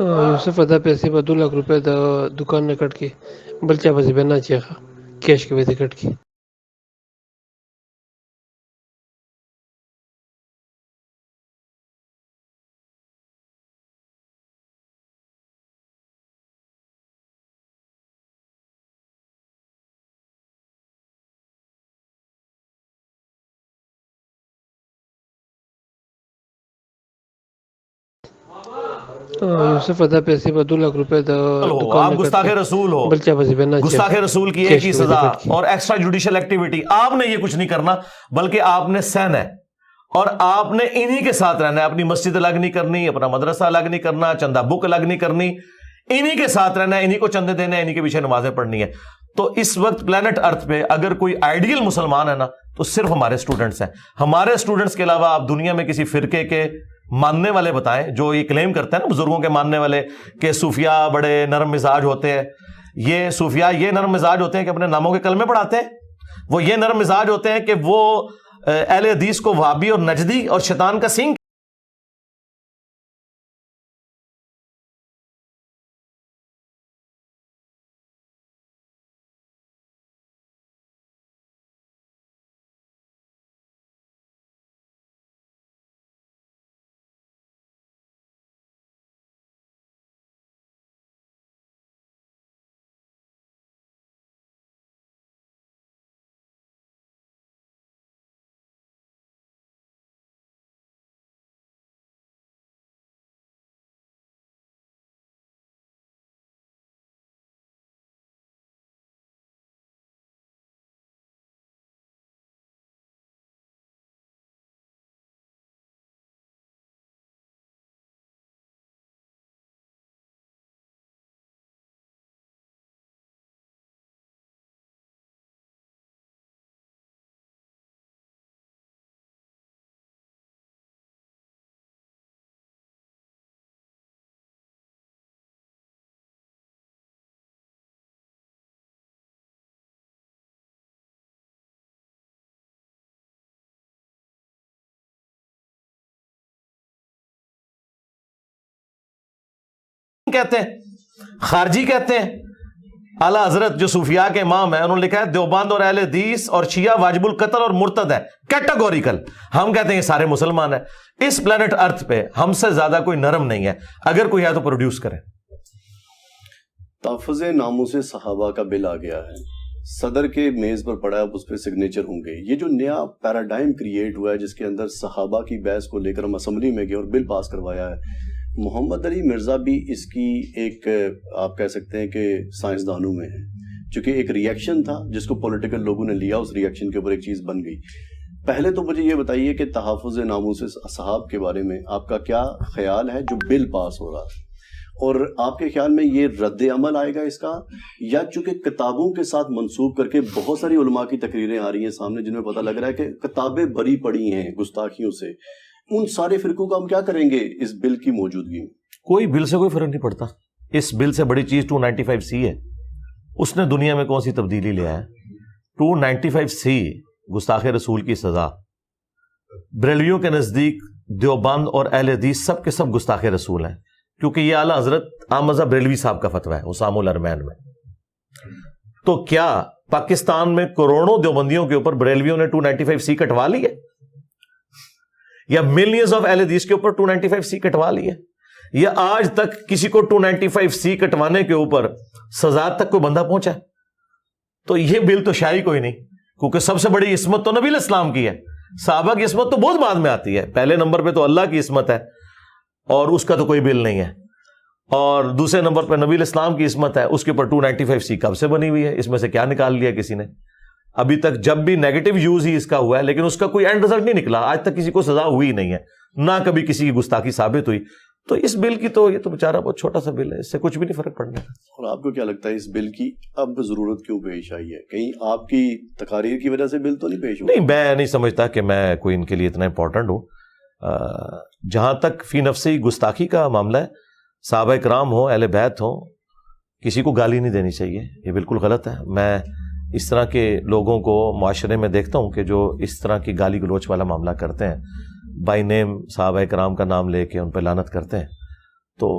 یوسف ادا پیسې په 2 لک روپۍ د دکان نه کټ کې بل چا پسې به نه چېخه کیش کې به دې کټ کې یوسف ادا پیسې په 2 لک روپۍ د ہو، دکان آپ نه کټ گستاخ کې رسول ہو، بل چا پسې به نه گستاخ چېخه رسول کی ایک کیش ہی کې به دې سزا کټ کې اور ایکسٹرا جوڈیشل ایکٹیویٹی، آپ نے یہ کچھ نہیں کرنا بلکہ آپ نے سہنا ہے اور آپ نے انہی کے ساتھ رہنا ہے. اپنی مسجد الگ نہیں کرنی، اپنا مدرسہ الگ نہیں کرنا، چندہ بک الگ نہیں کرنی، انہی کے ساتھ رہنا ہے، انہی کو چندے دینے ہیں، انہی کے پیچھے نمازیں پڑھنی ہے. تو اس وقت پلانٹ ارتھ پہ اگر کوئی آئیڈیل مسلمان ہے نا تو صرف ہمارے اسٹوڈنٹس ہیں. ہمارے اسٹوڈنٹس کے علاوہ آپ دنیا میں کسی فرقے کے ماننے والے بتائیں جو یہ کلیم کرتے ہیں نا بزرگوں کے ماننے والے کہ صوفیاء بڑے نرم مزاج ہوتے ہیں. یہ صوفیاء یہ نرم مزاج ہوتے ہیں کہ اپنے ناموں کے کلمے پڑھاتے ہیں. وہ یہ نرم مزاج ہوتے ہیں کہ وہ اہل حدیث کو وہابی اور نجدی اور شیطان کا سنگ کہتے ہیں، خارجی کہتے ہیں. اعلیٰ حضرت جو صوفیاء کے امام ہیں انہوں نے لکھا ہے دیوبند اور اہل حدیث اور شیعہ واجب القتل اور مرتد ہے، کیٹاگوریکل. ہم کہتے ہیں یہ سارے مسلمان ہیں. اس پلانٹ ارتھ پہ ہم سے زیادہ کوئی نرم نہیں ہے. اگر کوئی ہے تو پروڈیوس کریں. تحفظ ناموس صحابہ کا بل آ گیا ہے، صدر کے میز پر پڑا ہے، اب اس پہ سگنیچر ہوں گے. یہ جو نیا پیراڈائم کریٹ ہوا ہے جس کے اندر صحابہ کی بحث کو لے کر ہم اسمبلی میں گئے اور بل پاس کروایا ہے، محمد علی مرزا بھی اس کی ایک آپ کہہ سکتے ہیں کہ سائنسدانوں میں ہے، چونکہ ایک ریئیکشن تھا جس کو پولیٹیکل لوگوں نے لیا، اس ریئیکشن کے اوپر ایک چیز بن گئی. پہلے تو مجھے یہ بتائیے کہ تحفظ ناموس صحاب کے بارے میں آپ کا کیا خیال ہے جو بل پاس ہو رہا ہے، اور آپ کے خیال میں یہ رد عمل آئے گا اس کا، یا چونکہ کتابوں کے ساتھ منسوب کر کے بہت ساری علماء کی تقریریں آ رہی ہیں سامنے جن میں پتہ لگ رہا ہے کہ کتابیں بری پڑی ہیں گستاخیوں سے، ان سارے فرقوں کا ہم کیا کریں گے اس بل کی موجودگی میں؟ کوئی بل سے کوئی فرق نہیں پڑتا. اس بل سے بڑی چیز 295C ہے. اس نے دنیا میں کون سی تبدیلی لیا ہے؟ 295C گستاخ رسول کی سزا. بریلویوں کے نزدیک دیوبند اور اہل حدیث سب کے سب گستاخ رسول ہیں، کیونکہ یہ اعلیٰ حضرت احمد بریلوی صاحب کا فتویٰ ہے اسام الارمین میں. تو کیا پاکستان میں کروڑوں دیوبندیوں کے اوپر بریلویوں نے 295C کٹوا لی ہے؟ یا ملینز آف اہل حدیث کے اوپر 295C کٹوا لی ہے؟ یا آج تک کسی کو 295C کٹوانے کے اوپر سزا تک کوئی بندہ پہنچا ہے؟ تو یہ بل تو شاید کوئی نہیں، کیونکہ سب سے بڑی عصمت تو نبی الاسلام کی ہے. صحابہ کی عصمت تو بہت بعد میں آتی ہے. پہلے نمبر پہ تو اللہ کی عصمت ہے اور اس کا تو کوئی بل نہیں ہے. اور دوسرے نمبر پہ نبی الاسلام کی عصمت ہے، اس کے اوپر 295C کب سے بنی ہوئی ہے؟ اس میں سے کیا نکال لیا کسی نے؟ ابھی تک جب بھی نیگیٹو یوز ہی اس کا ہوا ہے، لیکن اس کا کوئی اینڈ رزلٹ نہیں نکلا. آج تک کسی کو سزا ہوئی نہیں ہے، نہ کبھی کسی کی گستاخی ثابت ہوئی. تو اس بل کی تو یہ تو بیچارہ بہت چھوٹا سا بل ہے، اس سے کچھ بھی نہیں فرق پڑنا. اور آپ کو کیا لگتا ہے اس بل کی اب ضرورت کیوں پیش آئی ہے؟ کہیں آپ کی تقاریر کی وجہ سے بل تو نہیں پیش ہوا؟ نہیں، میں نہیں سمجھتا کہ میں کوئی ان کے لیے اتنا امپورٹنٹ ہوں. جہاں تک فی نفسی گستاخی کا معاملہ ہے، صحابہ کرام ہوں، اہل بیت ہوں، کسی کو گالی نہیں دینی چاہیے. یہ بالکل غلط ہے. میں اس طرح کے لوگوں کو معاشرے میں دیکھتا ہوں کہ جو اس طرح کی گالی گلوچ والا معاملہ کرتے ہیں، بائی نیم صحابہ کرام کا نام لے کے ان پہ لعنت کرتے ہیں. تو